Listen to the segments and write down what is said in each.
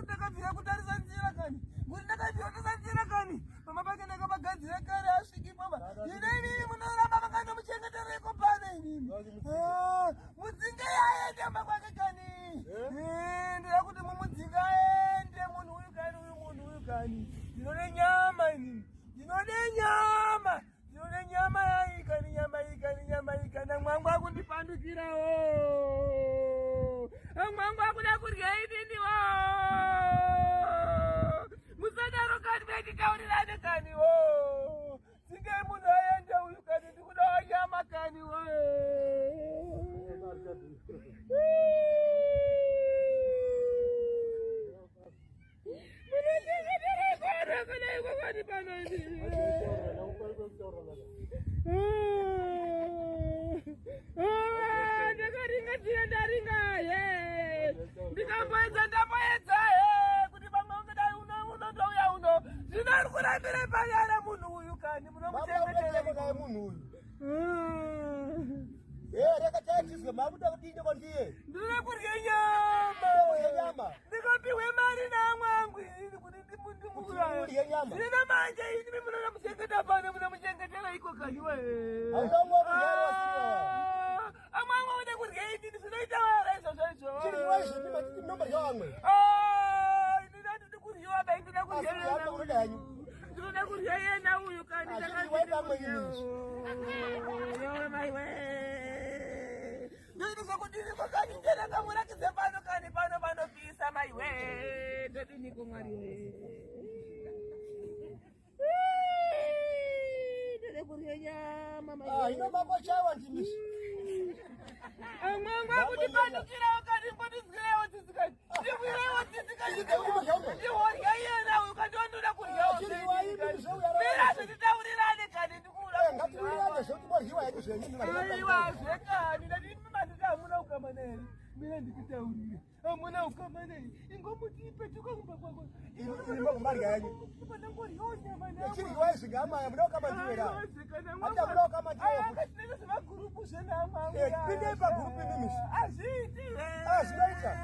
ndakabvira kutarisa nzira kani. Muri ndakabvira kutarisa nzira kani. Mama pake ndakabagadzira kare asviki baba. Inini munoramba makandomuchengetereko pane inini. Mudzinga yaende makwake kani. Ndira kuti mumudzinga aende munhu uyu kani uyu munhu uyu kani. Ndinode nyama inini. Ndinode nyama. Ndinode nyama yaikani nyama ikani nyama ikani. Mwangu akundipandukirawo. Mwangu akuda kurya inini wo. Musadaro kani betitaurirane kani wo. Singai munhu aende uyu kani ndikudawo nyama kani wo. Ndakaringa dzira ndaringa ye. Ndikamboedza ndamboedza ye. Kuti pamwe ungadai unondouya uno. Zvino ari kurambira panyara munhu uyu kani munomuchengetera munhu uyu. Rakatatidzwa mamuda kudini kwandiye? Ndiri kurya nyama. Ndikapiwe mari namwe angu ini kuti ndimurye nyama. Ndina manje ini munomuchengeta pano munomuchengetera iko kani we. Amwe ude kurya ini zvinoita wara izvozvo. Chiri waizvo ndinomarya vamwe. Ini ndati kuryiwa bai ndinoda kurya yena. Ndinoda kurya yena uyu kani ndakati. Yawe mai we. Ndinoda kudini kwakani ndena kamurakidze pano kani pano panopisa mai we. Ndodini kumwari we. Ndode kurya nyama mai we. Ino makochawa ndimisi. Mwangu akundipandukirawo kani mbodizwirewo tisikati. Ndibwirewo tisikati. Ndihodya yena uyu kati wandoda kuryawo. Mira zvititaurirane kani ndikuda. Ngatirirane zvokuboryiwa hedu zvenyu. Aiwa zvekani ndati manditi hamuna ukama naye. Mira ndikutaurire. Hamuna ukama naye. Ingomutipe tukakumba kwako. Ino kumarya yanyu. Pandangoryawo nyama nayo. Chiri waizvo ngama muda ukama ndiwera. Hata muda ukama ndiwera. Akatinenge zvemagurupu zvenhama. Pinde pagurupu imimisi. Azviiti. Zvinoita.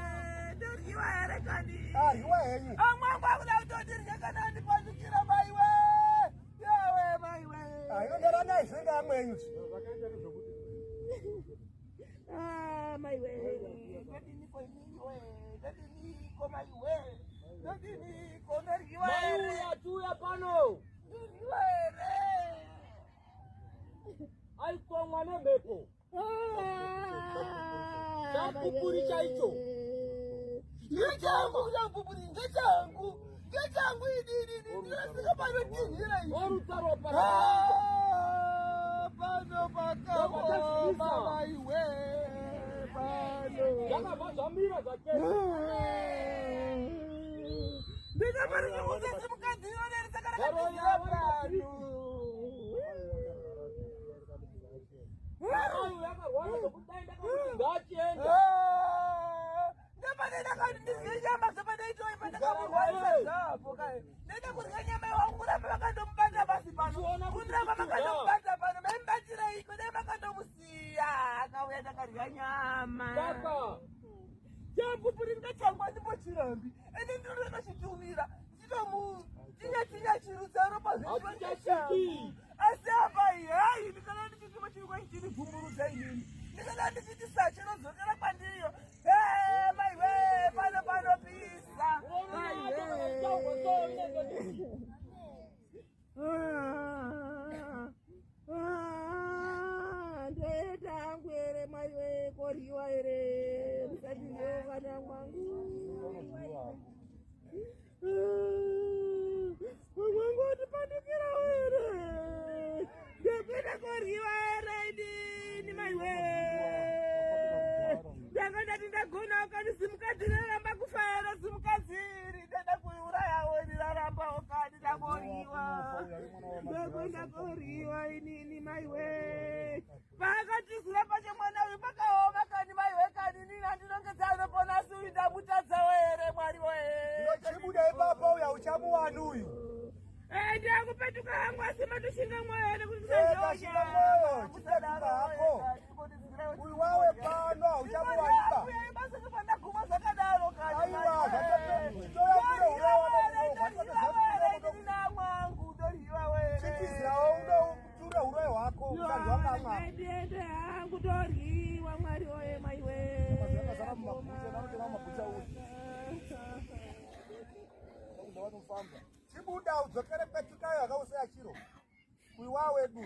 Ndoryiwa here kani. Ryiwa henyu. Mwangu akuda kutotirya kana andipandukira mai we. Yawe mai we. Inondera naye zvenga amwenyu. Mai we. Ndadiniko inini we. Ndadiniko mai we. Ndadiniko ndaryiwa here. Mai atuya pano. Ndaryiwa here. Aikomwa nemhepo. Chakupuri chaicho. Ngechangu kuchapupuri ngechangu. Ngechangu idini ndinasika pano tinhira iyi. Orutaro Pano pakamo mai we. Pano. Yakabva zvamira zvake. Ndikaparisa kuti simukadzi ioneri saka rakatiza pano. Yakarwara zvokudai ndakamuti ngatiende. Ndapane ndakati ndizye nyama dzapadaitoi pandakamurwarisa zapo kai. Ndaida kurya nyama yawangu ramba vakandomubata basi pano. Kundiramba makandomubata pano. Maimubatira iko dai makandomusiya. Akauya ndakarya nyama. Kaka. Chapupuri ngechangu andimbochirambi. Ende ndinoda kachitumira. Tinya chirudzaro pazvinhu ngechangu. Asi apa hai ndikana ndichituma chiri kwaichiri bvumburudza inini. Ndikana ndichiti sachinodzokera kwandiriyo. Mai we panopisa. Ndoenda hangu here mai we koryiwa here. Musandinyewo vana mwangu. Mwangu andipandukirawo here. Ndapinda koryiwa here inini mai we. Ndanga ndati ndagonawo kani simukadzi raramba kufa here simukadzi iri. Ndada kuiurayawo rirarambawo kani ndangoryiwa. Ndakwenda koryiwa inini mai we. Pakatizira pache mwana uyu pakaoma kani mai we kani inini handinongedza anopona sui ndamutadzawo here mwari we. Chibuda ipapa uya uchamuwani uyu. Ndakupetuka hangu asi matushinga mwoyo here kuti Tashinga mwoyo. Chisadaro hako. Uyu wawe pano uchamuwanika. Aiwa, Chibuda udzokere petukayo akausaya chiro. Kuiwawe wedu.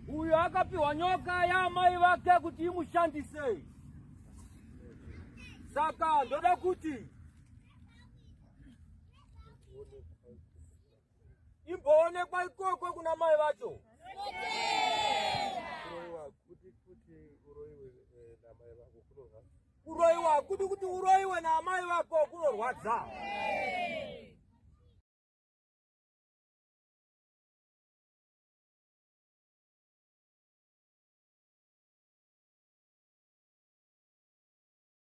Uyu akapiwa nyoka ya mai vake kuti imushandise. Saka ndoda kuti imboonekwa ikoko kuna mai vacho. Kuroiwa kuti uroiwe na mai vako kunorwadza.